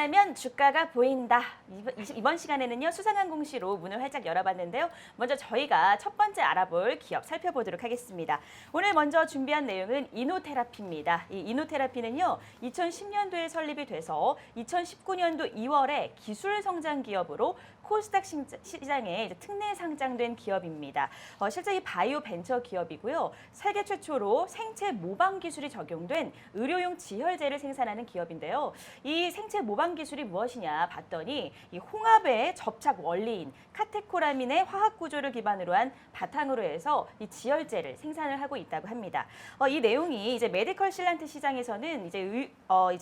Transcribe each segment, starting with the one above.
만나면 주가가 보인다. 이번 시간에는요, 수상한 공시로 문을 활짝 열어봤는데요. 먼저 저희가 첫 번째 알아볼 기업 살펴보도록 하겠습니다. 오늘 먼저 준비한 내용은 이노테라피입니다. 이 이노테라피는요, 2010년도에 설립이 돼서 2019년도 2월에 기술 성장 기업으로 코스닥 시장에 특례 상장된 기업입니다. 실제 이 바이오 벤처 기업이고요. 세계 최초로 생체 모방 기술이 적용된 의료용 지혈제를 생산하는 기업인데요. 이 생체 모방 기술이 무엇이냐 봤더니 이 홍합의 접착 원리인 카테코라민의 화학 구조를 기반으로 한 바탕으로 해서 이 지혈제를 생산을 하고 있다고 합니다. 이 내용이 이제 메디컬 실란트 시장에서는 이제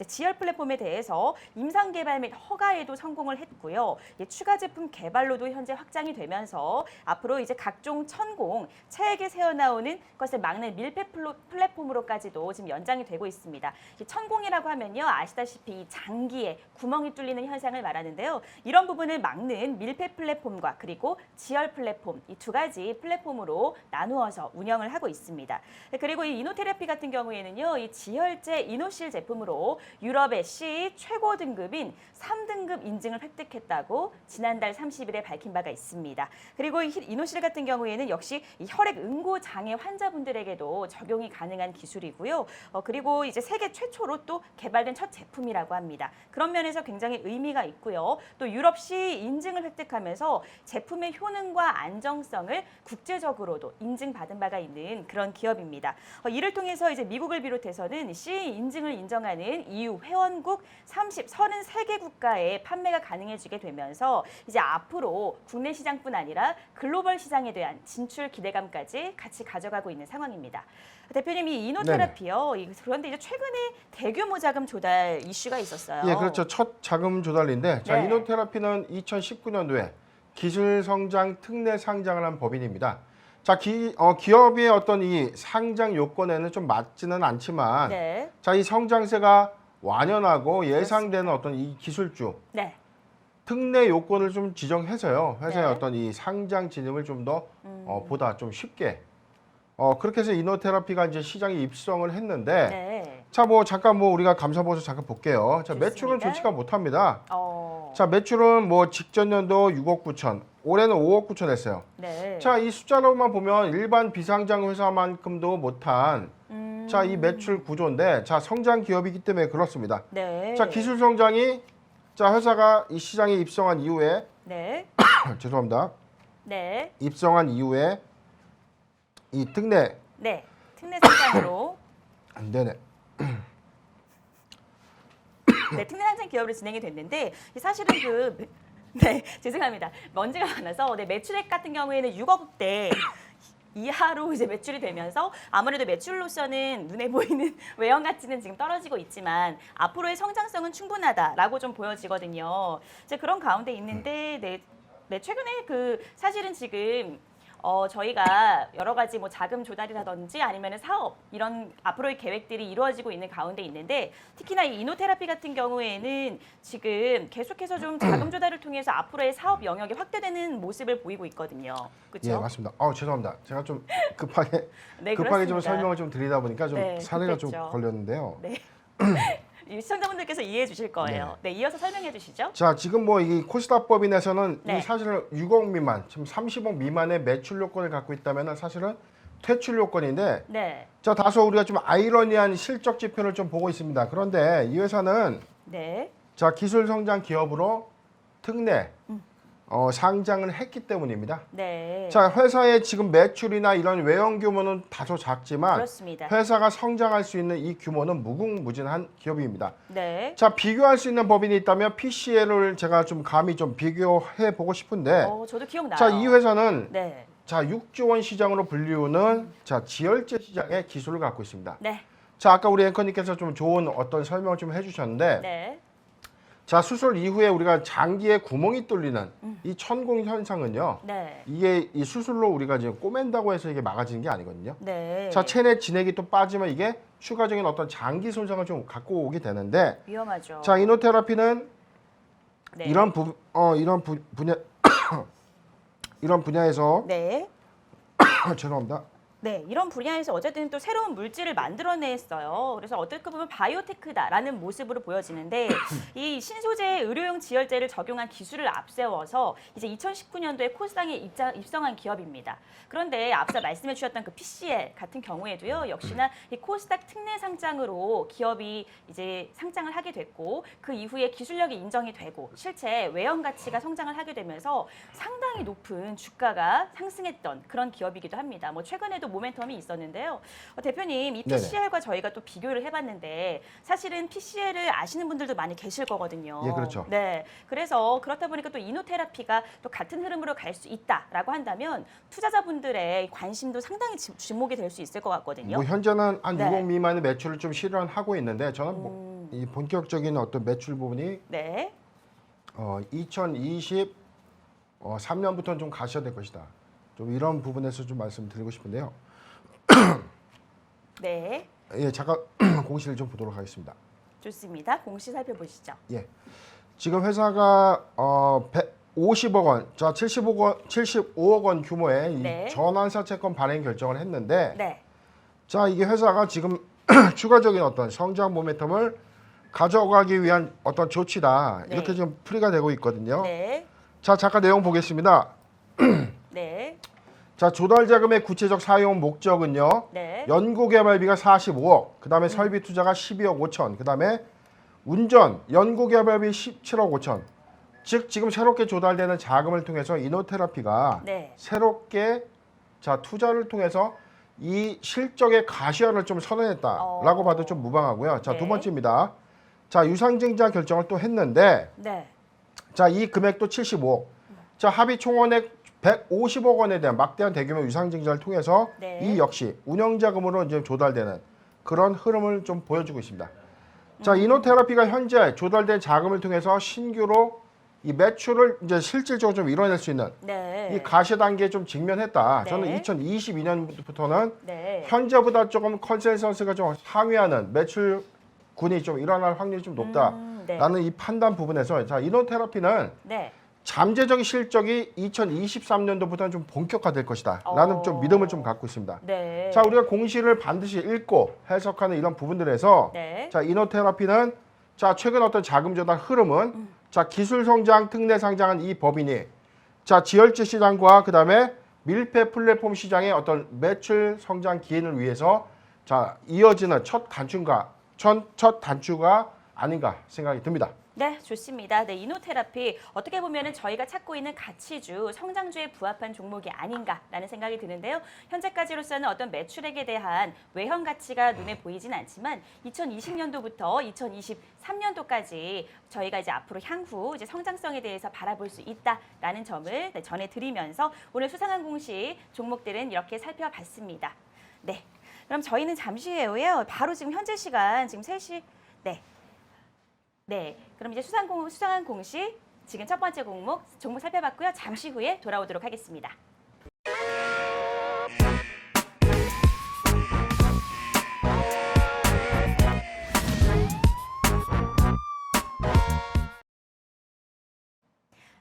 지혈 플랫폼에 대해서 임상 개발 및 허가에도 성공을 했고요. 추가 제품 개발로도 현재 확장이 되면서 앞으로 이제 각종 천공, 체액에 새어나오는 것을 막는 밀폐 플랫폼으로까지도 지금 연장이 되고 있습니다. 천공이라고 하면요, 아시다시피 장기에 구멍이 뚫리는 현상을 말하는데요. 이런 부분을 막는 밀폐 플랫폼과 그리고 지혈 플랫폼, 이 두 가지 플랫폼으로 나누어서 운영을 하고 있습니다. 그리고 이 이노테라피 같은 경우에는요, 이 지혈제 이노실 제품으로 유럽의 C 최고 등급인 3등급 인증을 획득했다고 지난달 30일에 밝힌 바가 있습니다. 그리고 이 이노실 같은 경우에는 역시 이 혈액 응고 장애 환자분들에게도 적용이 가능한 기술이고요. 그리고 이제 세계 최초로 또 개발된 첫 제품이라고 합니다. 그런 면에서 굉장히 의미가 있고요. 또 유럽 C 인증을 획득하면서 제품의 효능과 안정성을 국제적으로도 인증받은 바가 있는 그런 기업입니다. 이를 통해서 이제 미국을 비롯해서는 C 인증을 인정하는 EU 회원국 33개 국가에 판매가 가능해지게 되면서 이제 앞으로 국내 시장뿐 아니라 글로벌 시장에 대한 진출 기대감까지 같이 가져가고 있는 상황입니다. 대표님, 이 이노테라피요. 그런데 이제 최근에 대규모 자금 조달 이슈가 있었어요. 예, 그렇죠. 첫 자금 조달인데, 자, 네. 이노테라피는 2019년도에 기술 성장 특례 상장을 한 법인입니다. 자, 기업의 어떤 이 상장 요건에는 좀 맞지는 않지만, 네. 자, 이 성장세가 완연하고 예상되는 어떤 이 기술주, 네. 특례 요건을 좀 지정해서요, 회사의 네. 어떤 이 상장 진입을 좀 더 보다 좀 쉽게 그렇게 해서 이노테라피가 이제 시장에 입성을 했는데, 네. 자, 뭐 잠깐 뭐 우리가 감사보고서 잠깐 볼게요. 자, 좋습니다. 매출은 좋지가 못합니다. 자, 매출은 뭐 직전 연도 6억 9천, 올해는 5억 9천 했어요. 네. 자, 이 숫자로만 보면 일반 비상장 회사만큼도 못한 자, 이 매출 구조인데, 자, 성장 기업이기 때문에 그렇습니다. 네. 자, 기술 성장이, 자, 회사가 이 시장에 입성한 이후에 네. 죄송합니다. 네. 입성한 이후에 이 특례 네. 특례 상장으로 네네. 네, 특례 상장 기업으로 진행이 됐는데 사실은 네, 죄송합니다. 먼지가 많아서 매출액 같은 경우에는 6억대 이하로 이제 매출이 되면서 아무래도 매출로서는 눈에 보이는 외형 가치는 지금 떨어지고 있지만 앞으로의 성장성은 충분하다라고 좀 보여지거든요. 이제 그런 가운데 있는데 최근에 사실은 지금 저희가 여러 가지 뭐 자금 조달이라든지 아니면 사업 이런 앞으로의 계획들이 이루어지고 있는 가운데 있는데 특히나 이 이노테라피 같은 경우에는 지금 계속해서 좀 자금 조달을 통해서 앞으로의 사업 영역이 확대되는 모습을 보이고 있거든요. 그렇죠? 예, 맞습니다. 죄송합니다. 제가 좀 급하게 네, 급하게 좀 그렇습니다. 설명을 좀 드리다 보니까 좀 네, 사례가 좀 급했죠. 걸렸는데요. 네. 이 시청자분들께서 이해해 주실 거예요. 네, 이어서 설명해 주시죠. 자, 지금 뭐 이 코스닥 법인에서는 네. 이 사실은 6억 미만, 지금 30억 미만의 매출 요건을 갖고 있다면 사실은 퇴출 요건인데, 네. 자, 다소 우리가 좀 아이러니한 실적 지표를 좀 보고 있습니다. 그런데 이 회사는 네. 자, 기술 성장 기업으로 특례 상장을 했기 때문입니다. 네. 자, 회사의 지금 매출이나 이런 외형 규모는 다소 작지만 그렇습니다. 회사가 성장할 수 있는 이 규모는 무궁무진한 기업입니다. 네. 자, 비교할 수 있는 법인이 있다면 PCL을 제가 좀 감히 좀 비교해 보고 싶은데, 저도 기억나요. 자, 이 회사는 네. 자, 6조 원 시장으로 불리우는 자, 지혈제 시장의 기술을 갖고 있습니다. 네. 자, 아까 우리 앵커님께서 좀 좋은 어떤 설명을 좀 해주셨는데, 네. 자, 수술 이후에 우리가 장기에 구멍이 뚫리는 이 천공 현상은요, 네. 이게 이 수술로 우리가 지금 꼬맨다고 해서 이게 막아지는 게 아니거든요. 네. 자, 체내 진액이 또 빠지면 이게 추가적인 어떤 장기 손상을 좀 갖고 오게 되는데, 위험하죠. 자, 이노테라피는 네. 이런 분야 이런 분야에서 네. 죄송합니다. 네, 이런 분야에서 어쨌든 또 새로운 물질을 만들어냈어요. 그래서 어떻게 보면 바이오테크다라는 모습으로 보여지는데 이 신소재 의료용 지혈제를 적용한 기술을 앞세워서 이제 2019년도에 코스닥에 입성한 기업입니다. 그런데 앞서 말씀해 주셨던 그 PCL 같은 경우에도요, 역시나 이 코스닥 특례 상장으로 기업이 이제 상장을 하게 됐고 그 이후에 기술력이 인정이 되고 실제 외형 가치가 성장을 하게 되면서 상당히 높은 주가가 상승했던 그런 기업이기도 합니다. 뭐 최근에도 모멘텀이 있었는데요. 대표님, 이 네네. PCL과 저희가 또 비교를 해봤는데 사실은 PCL을 아시는 분들도 많이 계실 거거든요. 예, 그렇죠. 네, 그래서 그렇다 보니까 또 이노테라피가 또 같은 흐름으로 갈 수 있다라고 한다면 투자자분들의 관심도 상당히 주목이 될 수 있을 것 같거든요. 뭐 현재는 한 네. 60 미만의 매출을 좀 실현하고 있는데 저는 뭐 이 본격적인 어떤 매출 부분이 네, 2023년부터는 좀 가셔야 될 것이다. 좀 이런 부분에서 좀 말씀드리고 싶은데요. 네, 예, 잠깐 공시를 좀 보도록 하겠습니다. 좋습니다. 공시 살펴보시죠. 예, 지금 회사가 150억 원, 자 75억 원 규모의 네. 이 전환사 채권 발행 결정을 했는데, 네, 자 이게 회사가 지금 추가적인 어떤 성장 모멘텀을 가져가기 위한 어떤 조치다 네. 이렇게 좀 풀이가 되고 있거든요. 네, 자 잠깐 내용 보겠습니다. 네, 자 조달 자금의 구체적 사용 목적은요. 네. 연구개발비가 45억, 그다음에 설비 투자가 12억 5천, 그다음에 운전 연구개발비 17억 5천. 즉 지금 새롭게 조달되는 자금을 통해서 이노테라피가 네. 새롭게 자 투자를 통해서 이 실적의 가시화를 좀 선언했다라고 봐도 좀 무방하고요. 자 네. 두 번째입니다. 자 유상증자 결정을 또 했는데 네. 자 이 금액도 75억. 자 합의 총원액 150억 원에 대한 막대한 대규모 유상증자를 통해서 네. 이 역시 운영자금으로 이제 조달되는 그런 흐름을 좀 보여주고 있습니다. 자 이노테라피가 현재 조달된 자금을 통해서 신규로 이 매출을 이제 실질적으로 좀 이뤄낼 수 있는 네. 이 가시 단계에 좀 직면했다. 네. 저는 2022년부터는 네. 현재보다 조금 컨센서스가 좀 상회하는 매출군이 좀 일어날 확률이 좀 네. 높다라는 이 판단 부분에서 자 이노테라피는 네. 잠재적인 실적이 2023년도부터는 좀 본격화될 것이다. 라는 좀 믿음을 좀 갖고 있습니다. 네. 자 우리가 공시를 반드시 읽고 해석하는 이런 부분들에서 네. 자 이노테라피는 자 최근 어떤 자금 조달 흐름은 자 기술 성장 특례 상장한 이 법인이 자 지혈제 시장과 그다음에 밀폐 플랫폼 시장의 어떤 매출 성장 기인을 위해서 자 이어지는 첫 단추가 아닌가 생각이 듭니다. 네, 좋습니다. 네, 이노테라피 어떻게 보면은 저희가 찾고 있는 가치주, 성장주에 부합한 종목이 아닌가라는 생각이 드는데요. 현재까지로서는 어떤 매출액에 대한 외형 가치가 눈에 보이진 않지만 2020년도부터 2023년도까지 저희가 이제 앞으로 향후 이제 성장성에 대해서 바라볼 수 있다라는 점을 네, 전해드리면서 오늘 수상한 공시 종목들은 이렇게 살펴봤습니다. 네, 그럼 저희는 잠시 후에요. 바로 지금 현재 시간 지금 3시 네, 그럼 이제 수상한 공시 지금 첫 번째 종목 살펴봤고요. 잠시 후에 돌아오도록 하겠습니다.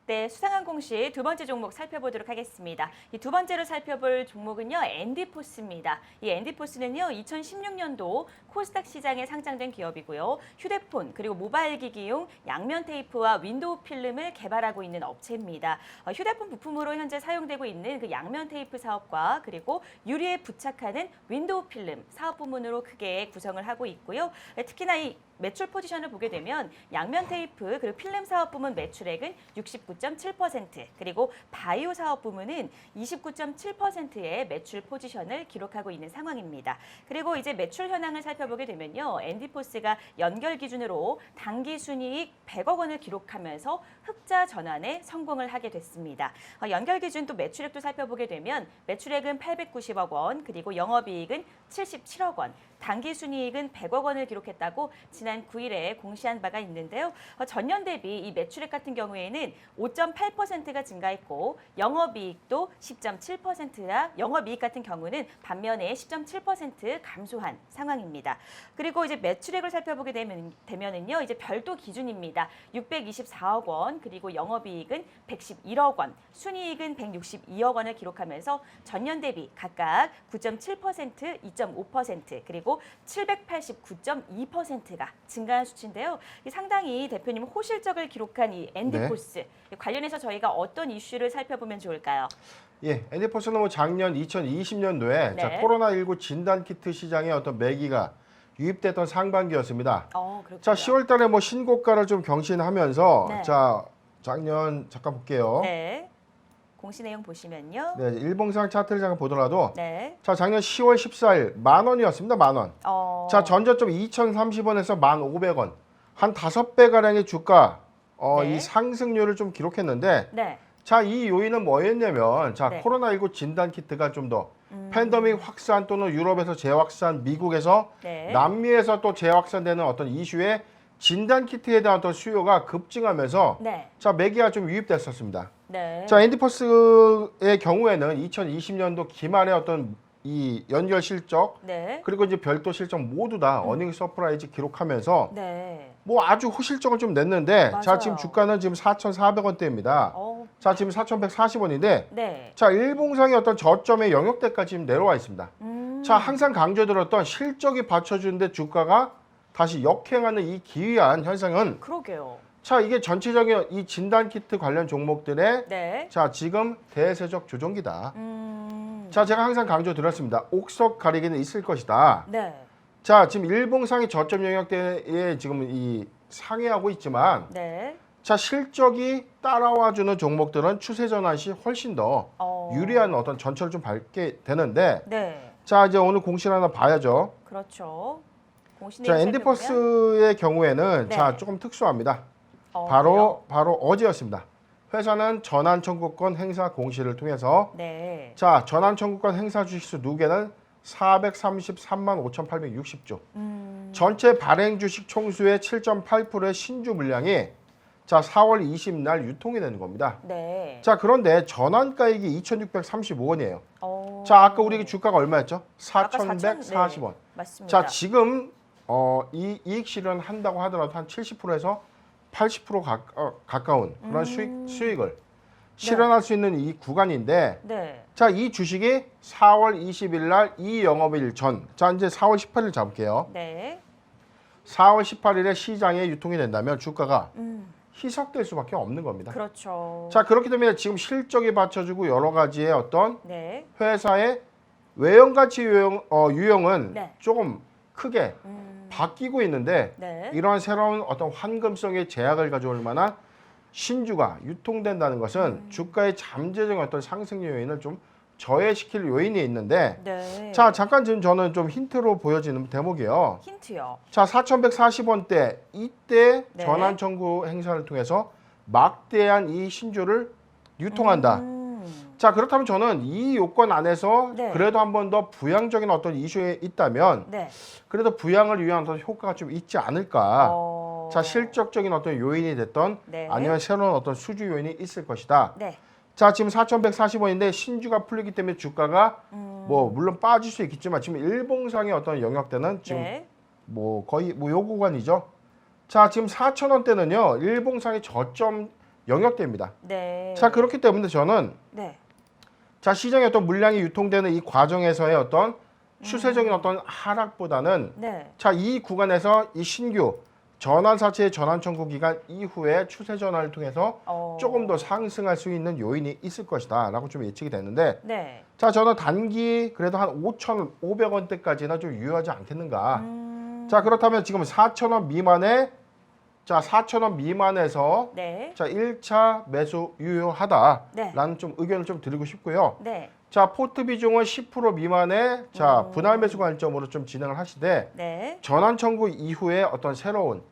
네, 수상한 공시 두 번째 종목 살펴보도록 하겠습니다. 이 두 번째로 살펴볼 종목은요, 앤디포스입니다. 이 앤디포스는요, 2016년도 코스닥 시장에 상장된 기업이고요. 휴대폰 그리고 모바일 기기용 양면 테이프와 윈도우 필름을 개발하고 있는 업체입니다. 휴대폰 부품으로 현재 사용되고 있는 그 양면 테이프 사업과 그리고 유리에 부착하는 윈도우 필름 사업 부문으로 크게 구성을 하고 있고요. 특히나 이 매출 포지션을 보게 되면 양면 테이프 그리고 필름 사업 부문 매출액은 69.7% 그리고 바이오 사업 부문은 29.7%의 매출 포지션을 기록하고 있는 상황입니다. 그리고 이제 매출 현황을 살펴보게 되면요. 앤디포스가 연결 기준으로 당기 순이익 100억 원을 기록하면서 흑자 전환에 성공을 하게 됐습니다. 연결 기준 또 매출액도 살펴보게 되면 매출액은 890억 원 그리고 영업이익은 77억 원 단기 순이익은 100억 원을 기록했다고 지난 9일에 공시한 바가 있는데요. 전년 대비 이 매출액 같은 경우에는 5.8%가 증가했고 영업이익도 10.7%야 영업이익 같은 경우는 반면에 10.7% 감소한 상황입니다. 그리고 이제 매출액을 살펴보게 되면은요, 이제 별도 기준입니다. 624억 원, 그리고 영업이익은 111억 원, 순이익은 162억 원을 기록하면서 전년 대비 각각 9.7%, 2.5%, 그리고 789.2%가 증가한 수치인데요. 상당히 대표님 호실적을 기록한 이 엔디포스 관련해서 저희가 어떤 이슈를 살펴보면 좋을까요? 예, 엔디포스는 뭐 작년 2020년도에 네. 코로나19 진단키트 시장에 어떤 매기가 유입됐던 상반기였습니다. 그렇군요. 자, 10월 달에 뭐 신고가를 좀 경신하면서 네. 자, 작년 잠깐 볼게요. 네. 공시 내용 보시면요. 네, 일봉상 차트를 잠깐 보더라도 네. 자, 작년 10월 14일 10,000원이었습니다. 10,000원. 자, 전저점 2,030원에서 1,500원. 한 5배 가량의 주가 네. 이 상승률을 좀 기록했는데 네. 자, 이 요인은 뭐였냐면 자, 네. 코로나19 진단 키트가 좀 더 팬데믹 확산 또는 유럽에서 재확산, 미국에서 네. 남미에서 또 재확산되는 어떤 이슈에 진단 키트에 대한 어떤 수요가 급증하면서 네. 자, 매기가 좀 유입됐었습니다. 네. 자, 엔디퍼스의 경우에는 2020년도 기말의 어떤 이 연결 실적 네. 그리고 이제 별도 실적 모두 다 어닝 서프라이즈 기록하면서 네. 뭐 아주 호실적을 좀 냈는데 자, 맞아요. 지금 주가는 지금 4,400원대입니다. 자, 지금 4,140원인데 네. 자, 일봉상의 어떤 저점의 영역대까지 지금 내려와 있습니다. 자, 항상 강조드렸던 실적이 받쳐주는데 주가가 다시 역행하는 이 기이한 현상은 그러게요. 자, 이게 전체적인 이 진단키트 관련 종목들의 네. 자, 지금 대세적 조정기다. 자, 제가 항상 강조드렸습니다. 옥석 가리기는 있을 것이다. 네. 자, 지금 일봉상의 저점 영역대에 지금 이 상회하고 있지만 네. 자, 실적이 따라와주는 종목들은 추세 전환 시 훨씬 더 유리한 어떤 전철을 좀 밟게 되는데 네. 자, 이제 오늘 공시를 하나 봐야죠. 그렇죠. 공시 자, 내용 엔디퍼스의 경우에는 네. 자, 조금 특수합니다. 그래요? 바로 어제였습니다. 회사는 전환 청구권 행사 공시를 통해서 네. 자, 전환 청구권 행사 주식수 누계는 433만 5,860주. 전체 발행 주식 총수의 7.8%의 신주 물량이 자, 4월 20일 날 유통이 되는 겁니다. 네. 자, 그런데 전환가액이 2,635원이에요. 자, 아까 우리 주가가 얼마였죠? 아까 4,140원. 네. 맞습니다. 자, 지금 이 이익 실현한다고 하더라도 한 70%에서 80% 가까운 그런 수익을 실현할 수 있는 이 구간인데 네. 자, 이 주식이 4월 20일 날 이 영업일 전, 자, 이제 4월 18일 잡을게요. 네. 4월 18일에 시장에 유통이 된다면 주가가 희석될 수밖에 없는 겁니다. 그렇죠. 자, 그렇기 때문에 지금 실적이 받쳐주고 여러 가지의 어떤 네. 회사의 외형가치 유형은 네. 조금 크게 바뀌고 있는데 네. 이러한 새로운 어떤 환금성의 제약을 가져올 만한 신주가 유통된다는 것은 주가의 잠재적인 어떤 상승 요인을 좀 저해시킬 요인이 있는데 네. 자, 잠깐 지금 저는 좀 힌트로 보여지는 대목이요. 힌트요. 자, 4,140원대 이때 네. 전환 청구 행사를 통해서 막대한 이 신주를 유통한다. 자, 그렇다면 저는 이 요건 안에서 네. 그래도 한 번 더 부양적인 어떤 이슈에 있다면 네. 그래도 부양을 위한 어떤 효과가 좀 있지 않을까. 자, 실적적인 어떤 요인이 됐던 네. 아니면 새로운 어떤 수주 요인이 있을 것이다. 네. 자, 지금 4,140원인데 신주가 풀리기 때문에 주가가 뭐 물론 빠질 수 있겠지만 지금 일봉상의 어떤 영역대는 지금 네. 뭐 거의 뭐 요 구간이죠. 자, 지금 4,000원대는요. 일봉상의 저점 영역대입니다. 네. 자, 그렇기 때문에 저는 네. 자, 시장의 어떤 물량이 유통되는 이 과정에서의 어떤 추세적인 어떤 하락보다는 네. 자, 이 구간에서 이 신규 전환사채의 전환 청구 기간 이후에 추세 전환을 통해서 조금 더 상승할 수 있는 요인이 있을 것이다 라고 좀 예측이 되는데 네. 자, 저는 단기 그래도 한 5,500원대까지나 좀 유효하지 않겠는가. 자, 그렇다면 지금 4,000원 미만에 자, 4,000원 미만에서 네. 자, 1차 매수 유효하다라는 네. 좀 의견을 좀 드리고 싶고요. 네. 자, 포트 비중은 10% 미만의 자, 분할 매수 관점으로 좀 진행을 하시되 네. 전환 청구 이후에 어떤 새로운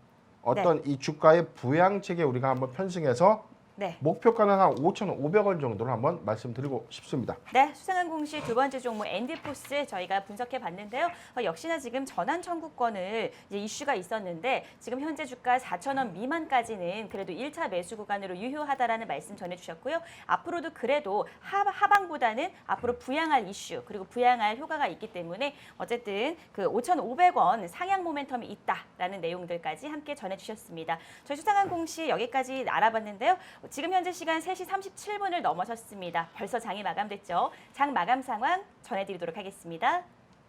어떤 이 주가의 부양 체계 우리가 한번 편승해서 네. 목표가는 한 5,500원 정도로 한번 말씀드리고 싶습니다. 네, 수상한 공시 두 번째 종목 앤디포스 저희가 분석해 봤는데요. 역시나 지금 전환 청구권을 이제 이슈가 있었는데 지금 현재 주가 4,000원 미만까지는 그래도 1차 매수 구간으로 유효하다라는 말씀 전해주셨고요. 앞으로도 그래도 하방보다는 앞으로 부양할 이슈 그리고 부양할 효과가 있기 때문에 어쨌든 그 5,500원 상향 모멘텀이 있다라는 내용들까지 함께 전해주셨습니다. 저희 수상한 공시 여기까지 알아봤는데요. 지금 현재 시간 3시 37분을 넘어섰습니다. 벌써 장이 마감됐죠. 장 마감 상황 전해드리도록 하겠습니다.